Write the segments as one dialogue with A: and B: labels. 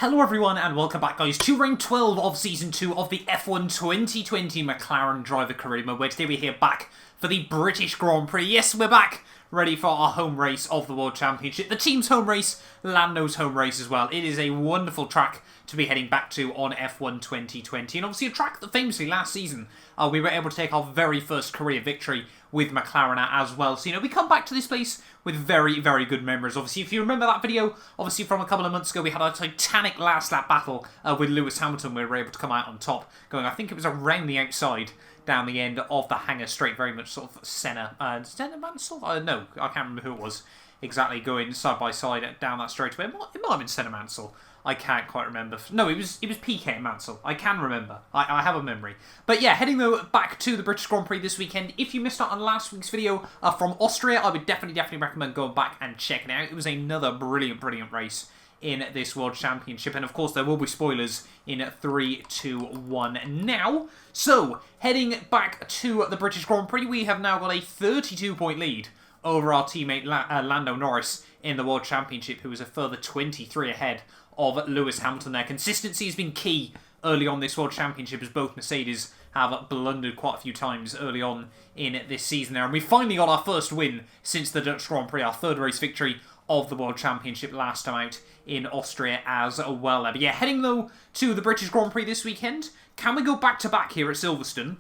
A: Hello everyone and welcome back guys to Round 12 of Season 2 of the F1 2020 McLaren Driver Career Mode, where today we're here back for the British Grand Prix. Yes, we're back, ready for our home race of the World Championship. The team's home race, Lando's home race as well. It is a wonderful track to be heading back to on F1 2020. And obviously a track that famously last season we were able to take our very first career victory with McLaren as well. So, we come back to this place with very, very good memories. Obviously, if you remember that video, obviously from a couple of months ago, we had a titanic last lap battle with Lewis Hamilton, where we were able to come out on top, going, I think it was around the outside, down the end of the hangar straight, very much sort of Senna Mansell? No, I can't remember who it was exactly, going side by side down that straightaway. It might have been Senna Mansell. I can't quite remember. No, it was PK Mansell. I can remember. I have a memory. But yeah, heading though back to the British Grand Prix this weekend. If you missed out on last week's video from Austria, I would definitely recommend going back and checking it out. It was another brilliant race in this World Championship. And of course, there will be spoilers in 3, 2, 1 now. So, heading back to the British Grand Prix, we have now got a 32-point lead over our teammate Lando Norris in the World Championship, who is a further 23 ahead of Lewis Hamilton there. Consistency has been key early on this World Championship, as both Mercedes have blundered quite a few times early on in this season there. And we finally got our first win since the Dutch Grand Prix, our third race victory of the World Championship last time out in Austria as well. But yeah, heading though to the British Grand Prix this weekend, can we go back to back here at Silverstone?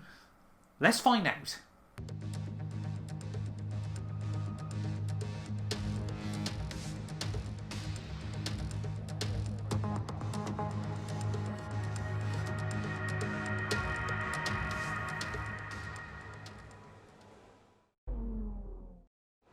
A: Let's find out.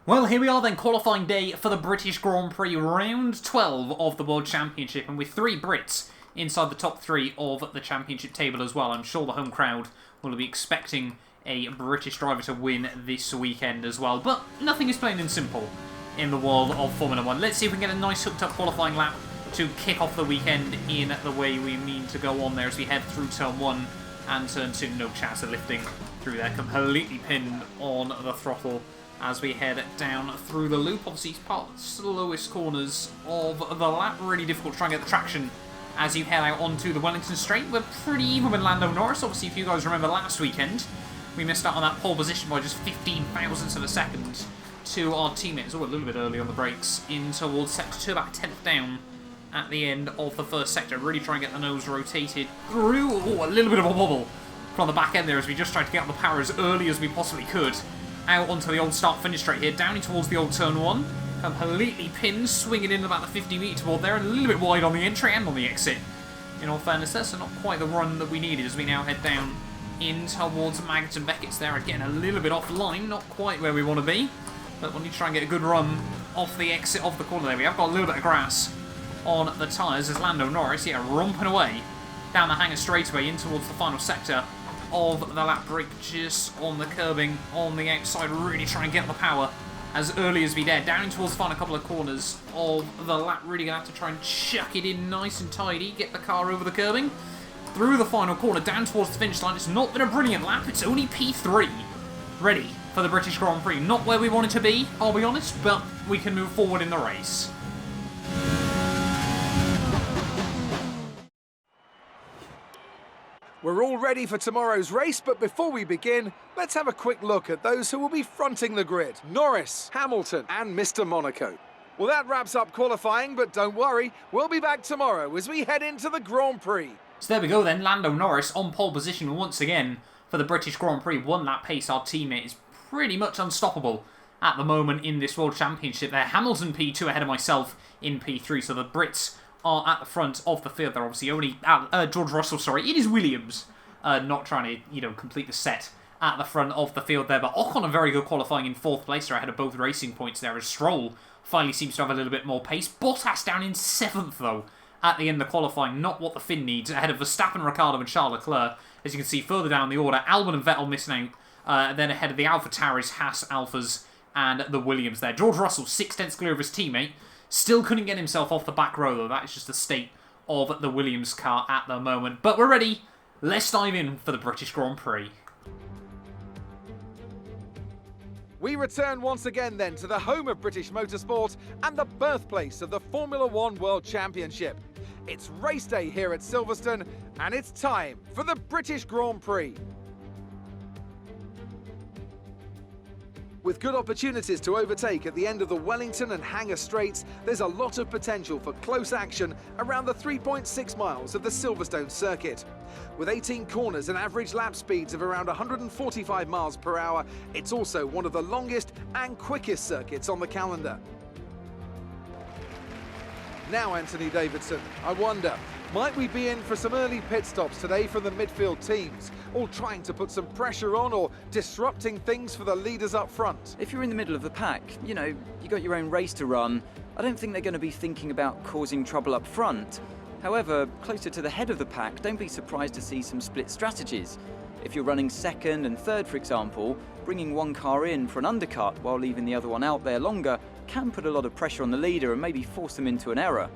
A: Well, here we are then, qualifying day for the British Grand Prix, round 12 of the World Championship, and with 3 Brits inside the top 3 of the championship table as well. I'm sure the home crowd will be expecting a British driver to win this weekend as well, but nothing is plain and simple in the world of Formula 1. Let's see if we can get a nice hooked up qualifying lap to kick off the weekend in the way we mean to go on there as we head through turn 1 and turn 2. No chance of lifting through there, completely pinned on the throttle as we head down through the loop. Obviously, it's part of the slowest corners of the lap. Really difficult to try and get the traction as you head out onto the Wellington Straight. We're pretty even with Lando Norris. Obviously, if you guys remember last weekend, we missed out on that pole position by just 15 thousandths of a second to our teammates. Oh, a little bit early on the brakes in towards sector 2, about a 10th down at the end of the first sector. Really try and get the nose rotated through. Oh, a little bit of a wobble from the back end there as we just tried to get on the power as early as we possibly could. Out onto the old start-finish straight here, down towards the old turn 1. Completely pinned, swinging in about the 50-metre board there, and a little bit wide on the entry and on the exit. In all fairness, that's not quite the run that we needed as we now head down in towards Maggotts and Beckett's there, again a little bit offline, not quite where we want to be. But we need to try and get a good run off the exit of the corner there. We have got a little bit of grass on the tyres as Lando Norris, romping away down the hangar straightaway in towards the final sector of the lap break, just on the curbing on the outside, really try and get the power as early as we dare, down towards the final couple of corners of the lap. Really going to have to try and chuck it in nice and tidy, get the car over the curbing, through the final corner, down towards the finish line. It's not been a brilliant lap, it's only P3, ready for the British Grand Prix. Not where we want it to be, I'll be honest, but we can move forward in the race.
B: We're all ready for tomorrow's race, but before we begin, let's have a quick look at those who will be fronting the grid. Norris, Hamilton, and Mr. Monaco. Well, that wraps up qualifying, but don't worry, we'll be back tomorrow as we head into the Grand Prix.
A: So there we go then, Lando Norris on pole position once again for the British Grand Prix. 1 lap pace, our teammate is pretty much unstoppable at the moment in this World Championship there. Hamilton P2 ahead of myself in P3, so the Brits are at the front of the field. They're obviously only George Russell, sorry, it is Williams not trying to complete the set at the front of the field there, but Ocon a very good qualifying in 4th place there ahead of both racing points there, as Stroll finally seems to have a little bit more pace. Bottas down in 7th though at the end of qualifying, not what the Finn needs, ahead of Verstappen, Ricciardo and Charles Leclerc. As you can see further down the order, Albon and Vettel missing out, then ahead of the AlphaTauris, Haas, Alphas and the Williams there. George Russell 6 tenths clear of his teammate. Still couldn't get himself off the back row though. That is just the state of the Williams car at the moment. But we're ready. Let's dive in for the British Grand Prix.
B: We return once again then to the home of British motorsport and the birthplace of the Formula 1 World Championship. It's race day here at Silverstone, and it's time for the British Grand Prix. With good opportunities to overtake at the end of the Wellington and Hangar Straights, there's a lot of potential for close action around the 3.6 miles of the Silverstone circuit. With 18 corners and average lap speeds of around 145 miles per hour, it's also one of the longest and quickest circuits on the calendar. Now, Anthony Davidson, I wonder, might we be in for some early pit stops today from the midfield teams, all trying to put some pressure on or disrupting things for the leaders up front?
C: If you're in the middle of the pack, you know, you got your own race to run, I don't think they're going to be thinking about causing trouble up front. However, closer to the head of the pack, don't be surprised to see some split strategies. If you're running second and third, for example, bringing one car in for an undercut while leaving the other one out there longer can put a lot of pressure on the leader and maybe force them into an error.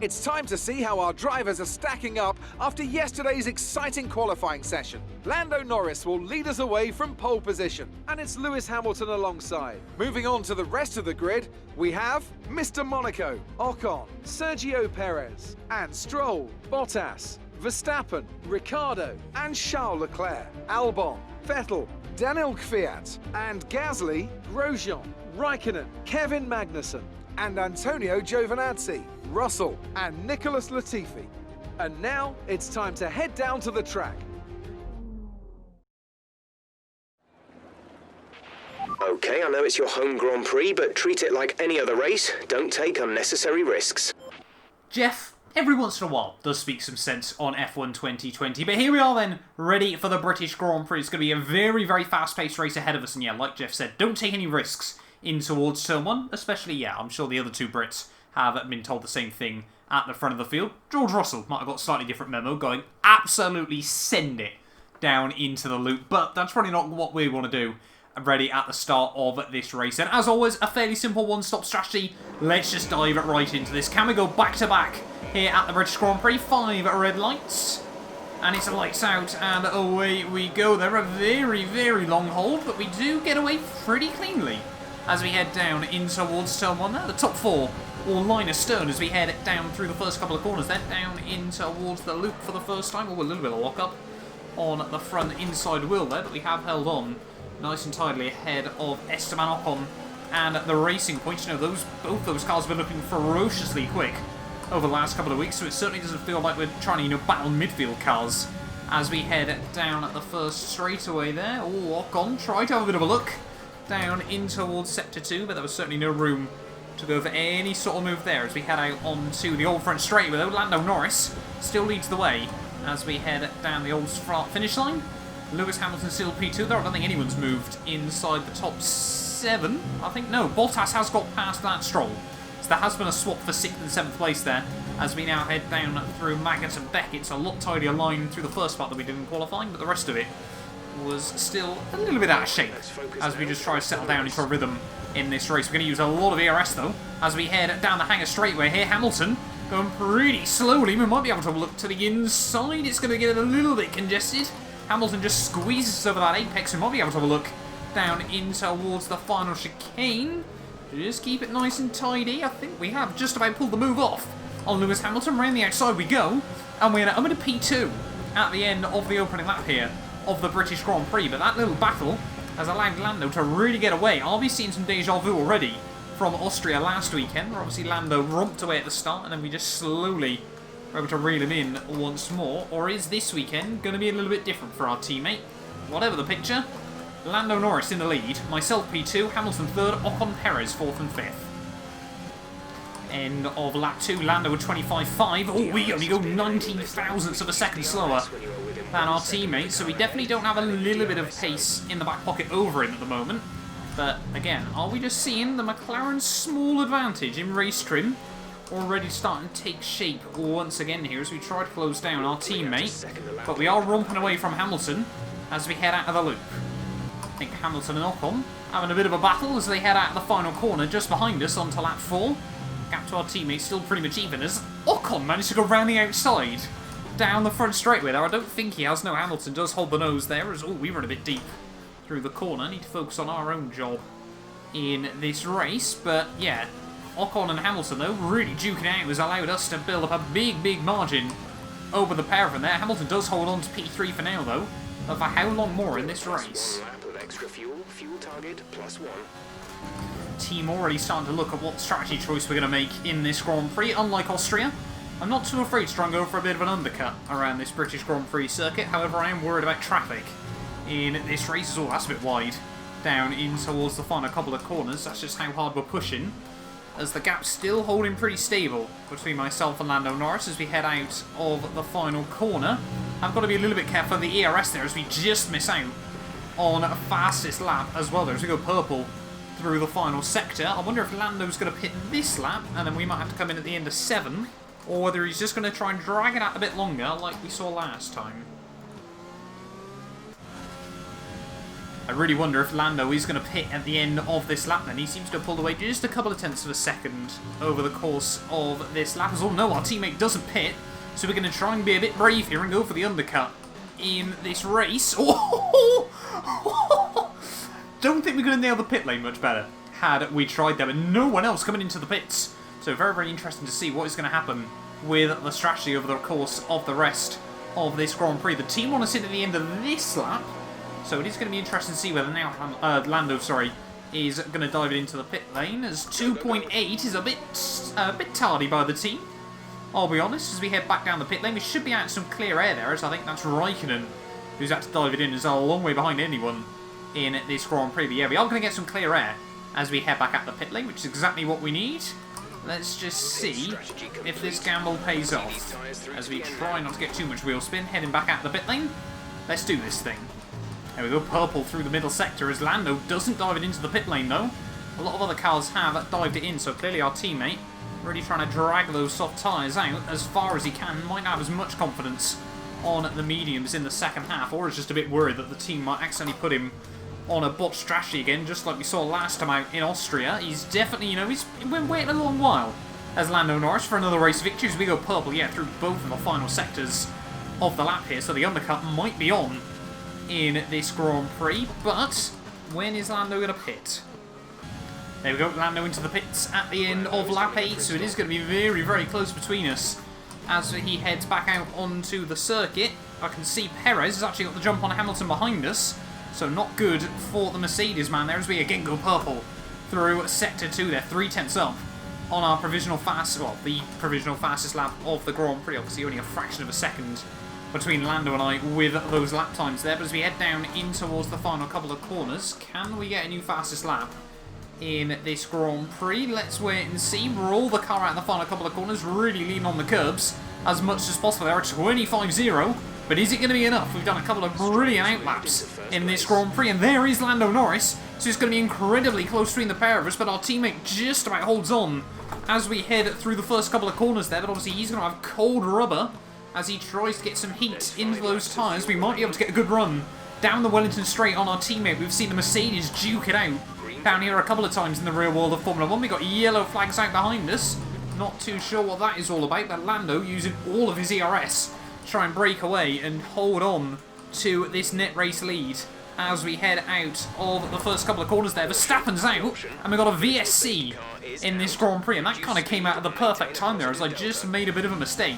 B: It's time to see how our drivers are stacking up after yesterday's exciting qualifying session. Lando Norris will lead us away from pole position, and it's Lewis Hamilton alongside. Moving on to the rest of the grid, we have Mr. Monaco, Ocon, Sergio Perez, and Stroll, Bottas, Verstappen, Ricciardo, and Charles Leclerc, Albon, Vettel, Daniel Kvyat, and Gasly, Grosjean, Raikkonen, Kevin Magnussen, and Antonio Giovinazzi, Russell, and Nicholas Latifi. And now it's time to head down to the track.
D: Okay, I know it's your home Grand Prix, but treat it like any other race. Don't take unnecessary risks.
A: Jeff, every once in a while, does speak some sense on F1 2020. But here we are then, ready for the British Grand Prix. It's going to be a very, very fast-paced race ahead of us. And yeah, like Jeff said, don't take any risks in towards turn one. Especially, yeah, I'm sure the other two Brits have been told the same thing at the front of the field. George Russell might have got a slightly different memo, going absolutely send it down into the loop. But that's probably not what we want to do ready at the start of this race. And as always, a fairly simple one-stop strategy. Let's just dive right into this. Can we go back-to-back here at the British Grand Prix? 5 red lights. And it's lights out, and away we go. They're a very, very long hold, but we do get away pretty cleanly as we head down in towards turn one there. The top 4 all line astern as we head down through the first couple of corners. Then down in towards the loop for the first time. Oh, a little bit of lock-up on the front inside wheel there, but we have held on nice and tidily ahead of Esteban Ocon and the Racing Point. You know, both those cars have been looking ferociously quick over the last couple of weeks, so it certainly doesn't feel like we're trying to, you know, battle midfield cars as we head down at the first straightaway there. Oh, Ocon tried to have a bit of a look down in towards Sector 2, but there was certainly no room to go for any sort of move there as we head out onto the old front straightaway. Though Lando Norris still leads the way as we head down the old start finish line. Lewis Hamilton still P2 there. I don't think anyone's moved inside the top 7. I think, no, Bottas has got past that Stroll. So there has been a swap for 6th and 7th place there as we now head down through Maggott and Beck. It's a lot tidier line through the first part that we did in qualifying, but the rest of it was still a little bit out of shape as we just try to settle down into a rhythm in this race. We're going to use a lot of ERS though as we head down the Hangar straightaway here. Hamilton going pretty slowly. We might be able to look to the inside. It's going to get a little bit congested. Hamilton just squeezes over that apex. We might be able to have a look down in towards the final chicane. Just keep it nice and tidy. I think we have just about pulled the move off on Lewis Hamilton. Round the outside we go, and we're going to P2 at the end of the opening lap here of the British Grand Prix. But that little battle has allowed Lando to really get away. I'll be seeing some deja vu already from Austria last weekend, where obviously Lando romped away at the start, and then we just slowly were able to reel him in once more. Or is this weekend going to be a little bit different for our teammate? Whatever the picture, Lando Norris in the lead, myself P2, Hamilton 3rd, Ocon Perez 4th and 5th. End of lap 2, Lando with 25.5. Oh, we only go 19 thousandths of a second slower than our teammate, so we definitely don't have a little bit of pace in the back pocket over him at the moment. But again, are we just seeing the McLaren's small advantage in race trim already starting to take shape once again here as we try to close down our teammate? But we are romping away from Hamilton as we head out of the loop. I think Hamilton and Ocon having a bit of a battle as they head out of the final corner just behind us onto lap 4. Gap to our teammate still pretty much even as Ocon managed to go round the outside down the front straightaway there. I don't think he has. No, Hamilton does hold the nose there as, oh, we run a bit deep through the corner. Need to focus on our own job in this race. But yeah, Ocon and Hamilton, though, really duking it out has allowed us to build up a big margin over the pair of them there. Hamilton does hold on to P3 for now, though. But for how long more in this race?
D: Fuel target +1.
A: Team already starting to look at what strategy choice we're going to make in this Grand Prix. Unlike Austria, I'm not too afraid to try and go for a bit of an undercut around this British Grand Prix circuit. However, I am worried about traffic in this race. Oh, that's a bit wide. Down in towards the final couple of corners. That's just how hard we're pushing. As the gap's still holding pretty stable between myself and Lando Norris as we head out of the final corner. I've got to be a little bit careful of the ERS there as we just miss out on a fastest lap as well there as we go purple through the final sector. I wonder if Lando's going to pit this lap and then we might have to come in at the end of 7, or whether he's just going to try and drag it out a bit longer like we saw last time. I really wonder if Lando is going to pit at the end of this lap then. He seems to have pulled away just a couple of tenths of a second over the course of this lap. As well, no, our teammate doesn't pit, so we're going to try and be a bit brave here and go for the undercut in this race. Oh! Don't think we're going to nail the pit lane much better had we tried that, but no one else coming into the pits. So very interesting to see what is going to happen with the strategy over the course of the rest of this Grand Prix. The team want to sit at the end of this lap, so it is going to be interesting to see whether now Lando, is going to dive it into the pit lane, as 2.8 is a bit tardy by the team. I'll be honest, as we head back down the pit lane, we should be out some clear air there, as I think that's Raikkonen who's had to dive it in, is a long way behind anyone in this Grand Prix. But yeah, we are going to get some clear air as we head back at the pit lane, which is exactly what we need. Let's just see if this gamble pays off, as we try not to get too much wheel spin, heading back at the pit lane. Let's do this thing. There we go, purple through the middle sector as Lando doesn't dive it into the pit lane though. A lot of other cars have dived it in, so clearly our teammate really trying to drag those soft tyres out as far as he can. Might not have as much confidence on the mediums in the second half, or is just a bit worried that the team might accidentally put him on a botched strategy again, just like we saw last time out in Austria. He's definitely, he's been waiting a long while as Lando Norris for another race victory as we go purple, yeah, through both of the final sectors of the lap here, so the undercut might be on in this Grand Prix, but when is Lando going to pit? There we go, Lando into the pits at the end of lap 8, so it is going to be very close between us as he heads back out onto the circuit. I can see Perez has actually got the jump on Hamilton behind us, so not good for the Mercedes man there as we again go purple through sector 2 there, 3 tenths up on our provisional fast, well, the provisional fastest lap of the Grand Prix. Obviously only a fraction of a second between Lando and I with those lap times there, but as we head down in towards the final couple of corners, can we get a new fastest lap in this Grand Prix? Let's wait and see. Roll the car out in the final couple of corners, really lean on the curbs as much as possible. They're at 25.0, but is it going to be enough? We've done a couple of brilliant outlaps in this Grand Prix, and there is Lando Norris, so it's going to be incredibly close between the pair of us, but our teammate just about holds on as we head through the first couple of corners there, but obviously he's going to have cold rubber as he tries to get some heat into those tyres. We might be able to get a good run down the Wellington Straight on our teammate. We've seen the Mercedes duke it out down here a couple of times in the real world of Formula 1. We've got yellow flags out behind us. Not too sure what that is all about, but Lando using all of his ERS to try and break away and hold on to this net race lead as we head out of the first couple of corners there. Verstappen's out, and we've got a VSC in this Grand Prix, and that kind of came out at the perfect time there as I just made a bit of a mistake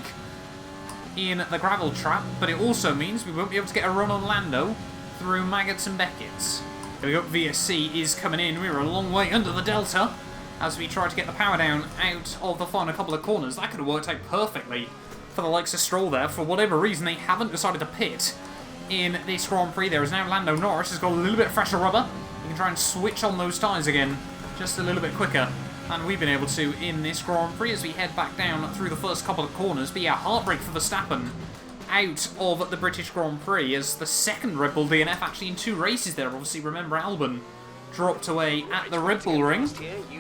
A: in the gravel trap, but it also means we won't be able to get a run on Lando through Maggots and Beckett's. Here we go, VSC is coming in. We were a long way under the Delta as we try to get the power down out of the final couple of corners. That could have worked out perfectly for the likes of Stroll there. For whatever reason, they haven't decided to pit in this Grand Prix. There is now Lando Norris has got a little bit fresher rubber. We can try and switch on those tyres again just a little bit quicker than we've been able to in this Grand Prix as we head back down through the first couple of corners. But yeah, heartbreak for Verstappen out of the British Grand Prix as the second Red Bull DNF actually in 2 races there. Obviously, remember Albon dropped away at the Red Bull Ring,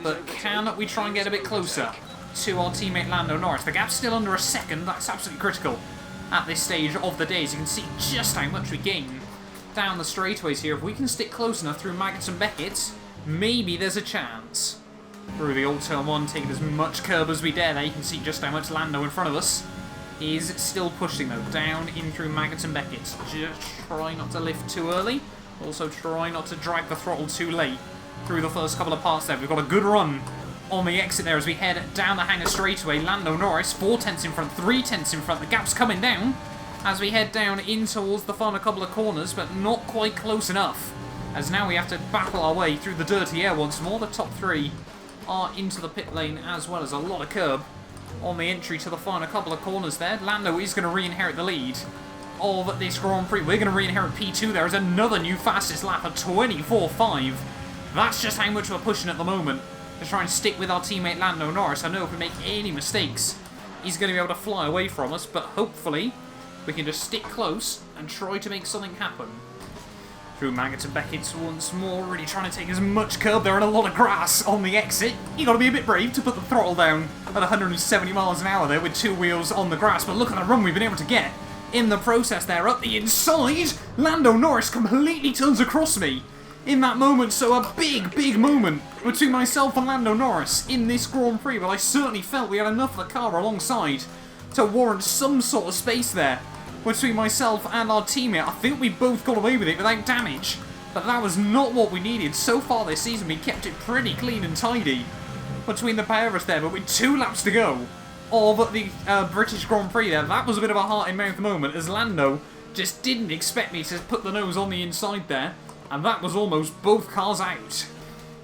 A: but can we try and get a bit closer to our teammate Lando Norris? The gap's still under a second. That's absolutely critical at this stage of the day, as you can see just how much we gain down the straightaways here. If we can stick close enough through Maggots and Beckett, maybe there's a chance. Through the old turn 1, taking as much curb as we dare there. You can see just how much Lando in front of us is still pushing though, down in through Maggots and Beckett. Just try not to lift too early. Also try not to drag the throttle too late through the first couple of parts there. We've got a good run on the exit there as we head down the hangar straightaway. Lando Norris, 4 tenths in front, 3 tenths in front. The gap's coming down as we head down in towards the final couple of corners, but not quite close enough. As now we have to battle our way through the dirty air once more. The top 3 are into the pit lane, as well as a lot of curb on the entry to the final couple of corners there. Lando is going to re-inherit the lead of this Grand Prix. We're going to re-inherit P2. There is another new fastest lap of 24.5. That's just how much we're pushing at the moment to try and stick with our teammate Lando Norris. I know if we make any mistakes, he's going to be able to fly away from us, but hopefully we can just stick close and try to make something happen. Through Maggots and Beckett's once more, really trying to take as much curb there and a lot of grass on the exit. You got to be a bit brave to put the throttle down at 170 miles an hour there with 2 wheels on the grass, but look at the run we've been able to get in the process there. Up the inside, Lando Norris completely turns across me in that moment, so a big moment between myself and Lando Norris in this Grand Prix, but I certainly felt we had enough of the car alongside to warrant some sort of space there between myself and our teammate. I think we both got away with it without damage, but that was not what we needed. So far this season we kept it pretty clean and tidy between the pair of us there, but with 2 laps to go of the British Grand Prix there, that was a bit of a heart-in-mouth moment as Lando just didn't expect me to put the nose on the inside there, and that was almost both cars out.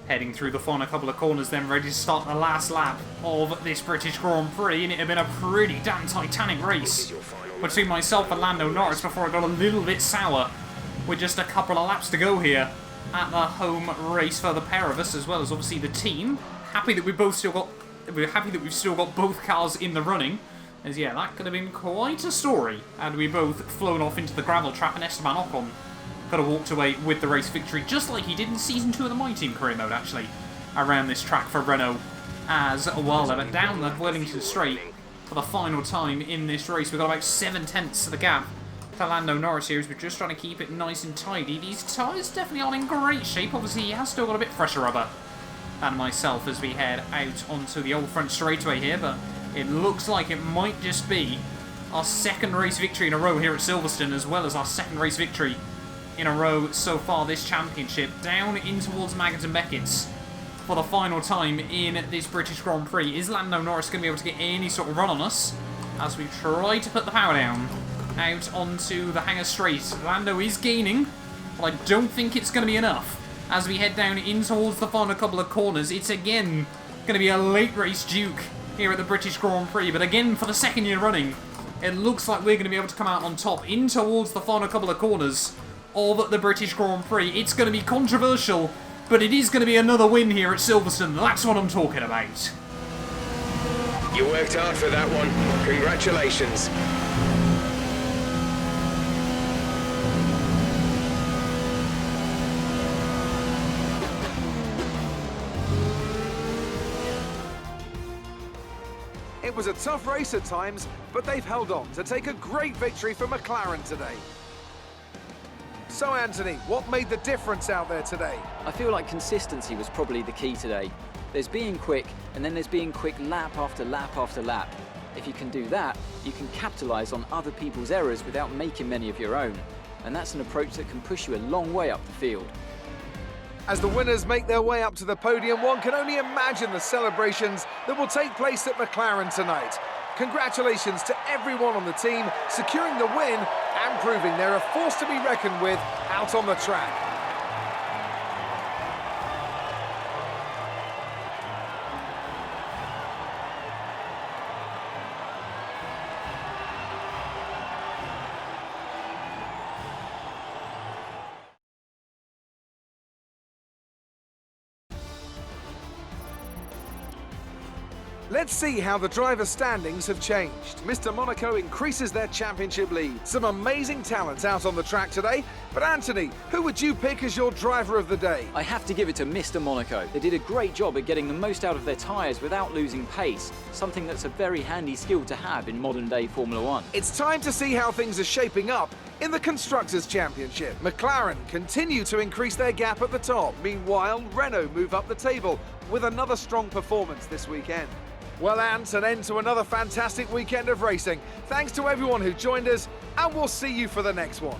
A: Heading through the final couple of corners then, ready to start the last lap of this British Grand Prix, and it had been a pretty damn titanic race between myself and Lando Norris before it got a little bit sour with just a couple of laps to go here at the home race for the pair of us, as well as obviously the team. We're happy that we've still got both cars in the running, as yeah, that could have been quite a story had we both flown off into the gravel trap, and Esteban Ocon could have walked away with the race victory, just like he did in Season 2 of the My Team career mode, actually, around this track for Renault as well. But down the Wellington Straight for the final time in this race. We've got about 7 tenths of the gap to Lando Norris here as we're just trying to keep it nice and tidy. These tyres definitely aren't in great shape. Obviously, he has still got a bit fresher rubber than myself as we head out onto the old front straightaway here, but it looks like it might just be our 2nd race victory in a row here at Silverstone, as well as our 2nd race victory in a row so far this championship. Down in towards Maggots and Beckett's for the final time in this British Grand Prix. Is Lando Norris going to be able to get any sort of run on us as we try to put the power down out onto the hangar straight? Lando is gaining, but I don't think it's going to be enough as we head down in towards the final couple of corners. It's again going to be a late race duke here at the British Grand Prix, but again for the 2nd year running, it looks like we're going to be able to come out on top in towards the final couple of corners of the British Grand Prix. It's going to be controversial, but it is going to be another win here at Silverstone. That's what I'm talking about.
D: You worked hard for that one. Congratulations.
B: It was a tough race at times, but they've held on to take a great victory for McLaren today. So Anthony, what made the difference out there today?
C: I feel like consistency was probably the key today. There's being quick, and then there's being quick lap after lap after lap. If you can do that, you can capitalise on other people's errors without making many of your own. And that's an approach that can push you a long way up the field.
B: As the winners make their way up to the podium, one can only imagine the celebrations that will take place at McLaren tonight. Congratulations to everyone on the team, securing the win and proving they're a force to be reckoned with out on the track. Let's see how the driver standings have changed. Mr. Monaco increases their championship lead. Some amazing talent out on the track today. But Anthony, who would you pick as your driver of the day?
C: I have to give it to Mr. Monaco. They did a great job at getting the most out of their tyres without losing pace, something that's a very handy skill to have in modern day Formula One.
B: It's time to see how things are shaping up in the Constructors' Championship. McLaren continue to increase their gap at the top. Meanwhile, Renault move up the table with another strong performance this weekend. Well, Ant, an end to another fantastic weekend of racing. Thanks to everyone who joined us, and we'll see you for the next one.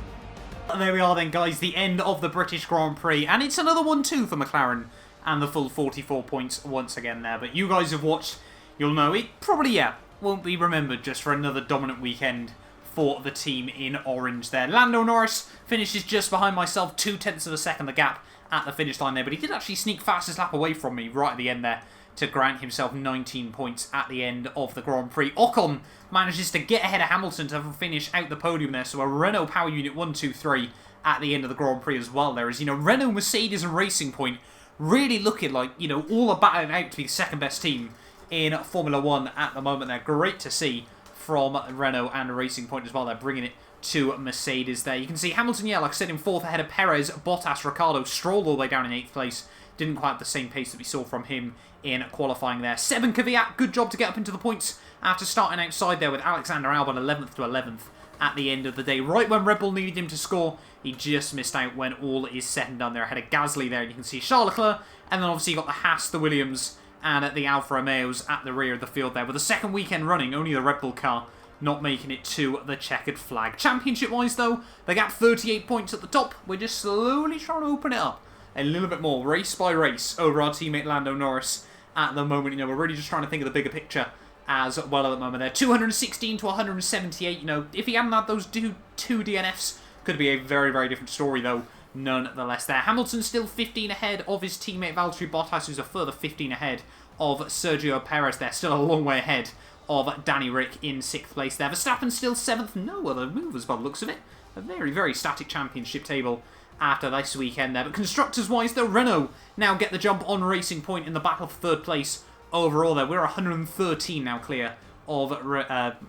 A: And there we are then, guys, the end of the British Grand Prix. And it's another 1-2 for McLaren and the full 44 points once again there. But you guys have watched, you'll know it probably, yeah, won't be remembered just for another dominant weekend for the team in orange there. Lando Norris finishes just behind myself, 0.2 of a second the gap at the finish line there, but he did actually sneak fastest lap away from me right at the end there to grant himself 19 points at the end of the Grand Prix. Ocon manages to get ahead of Hamilton to finish out the podium there, so a Renault Power Unit 1, 2, 3 at the end of the Grand Prix as well there, as, you know, Renault, Mercedes and Racing Point really looking like, you know, all are battling out to be the second best team in Formula 1 at the moment. They're great to see from Renault and Racing Point as well. They're bringing it to Mercedes there. You can see Hamilton, yeah, like I said, in 4th ahead of Perez, Bottas, Ricciardo, Stroll all the way down in 8th place. Didn't quite have the same pace that we saw from him in qualifying there. Seb Kvyat, good job to get up into the points after starting outside there with Alexander Albon 11th to 11th at the end of the day. Right when Red Bull needed him to score, he just missed out when all is said and done there. Ahead of Gasly there, you can see Charles Leclerc, and then obviously you got the Haas, the Williams, and the Alfa Romeos at the rear of the field there. With the second weekend running, only the Red Bull car not making it to the checkered flag. Championship-wise, though, the gap 38 points at the top. We're just slowly trying to open it up a little bit more, race by race, over our teammate Lando Norris at the moment. You know, we're really just trying to think of the bigger picture as well at the moment there. 216 to 178, you know, if he hadn't had those two DNFs, could be a very, very different story, though, nonetheless there. Hamilton still 15 ahead of his teammate Valtteri Bottas, who's a further 15 ahead of Sergio Perez there. Still a long way ahead of Danny Rick in 6th place there. Verstappen still 7th. No other movers by the looks of it. A very, very static championship table after this weekend there. But constructors-wise, though, Renault now get the jump on Racing Point in the battle for 3rd place overall there. We're 113 now clear of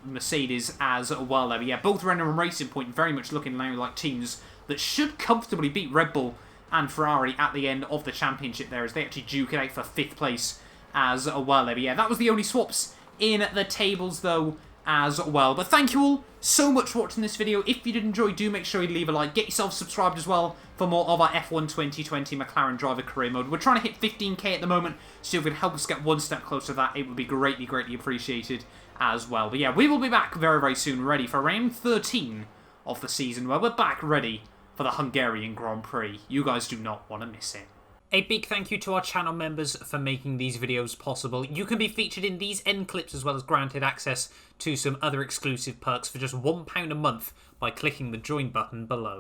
A: Mercedes as well there. But yeah, both Renault and Racing Point very much looking now like teams that should comfortably beat Red Bull and Ferrari at the end of the championship there, as they actually duke it out for 5th place as well there. But yeah, that was the only swaps in the tables though as well. But thank you all so much for watching this video. If you did enjoy, do make sure you leave a like. Get yourself subscribed as well for more of our F1 2020 McLaren Driver Career Mode. We're trying to hit 15k at the moment, so if you could help us get one step closer to that, it would be greatly, greatly appreciated as well. But yeah, we will be back very, very soon, ready for round 13 of the season, where we're back ready for the Hungarian Grand Prix. You guys do not want to miss it. A big thank you to our channel members for making these videos possible. You can be featured in these end clips as well as granted access to some other exclusive perks for just £1 a month by clicking the join button below.